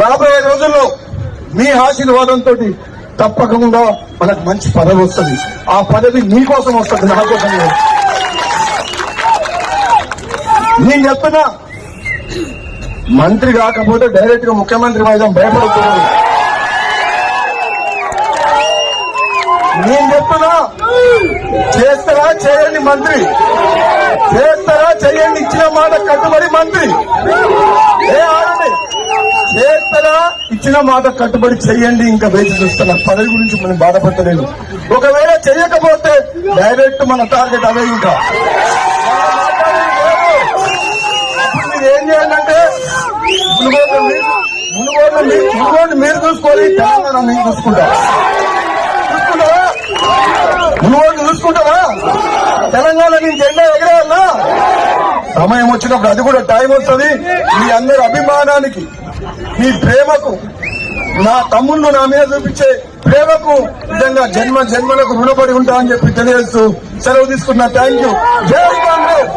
రాబోయే రోజుల్లో మీ ఆశీర్వాదంతో తప్పకుండా మనకు మంచి పదవి వస్తుంది. ఆ పదవి మీకోసం వస్తుంది, నా కోసం కాదు. నేను చెప్తున్నా, మంత్రి కాకపోతే డైరెక్ట్ గా ముఖ్యమంత్రి వైద్యం భయపడుతున్నాను. నేను చెప్తున్నా, చేస్తారా చేయండి మంత్రి, చేస్తారా చేయండి, ఇచ్చిన మాట కట్టుబడి మంత్రి. చేస్తారా ఇచ్చిన మాట కట్టుబడి చెయ్యండి. ఇంకా వేచి చూస్తున్నా, పదవి గురించి మనం బాధపడలేదు. ఒకవేళ చేయకపోతే డైరెక్ట్ మన టార్గెట్ అవే. ఇంకా మీరు ఏం చేయాలంటే మునుగోడు మీరు చూసుకోవాలి, తెలంగాణ మీరు చూసుకుంటారా? మునుగోడు చూసుకుంటారా? తెలంగాణ నేను జెండా ఎగరేయాలా? సమయం వచ్చినప్పుడు అది కూడా టైం వస్తుంది. మీ అందరి అభిమానానికి, మీ ప్రేమకు, నా తమ్ముళ్ళు నా మీద చూపించే ప్రేమకు నిజంగా జన్మ జన్మలకు రుణపడి ఉంటా అని చెప్పి తెలియజేస్తూ సెలవు తీసుకున్నా. Thank you. జై కాంగ్రెస్.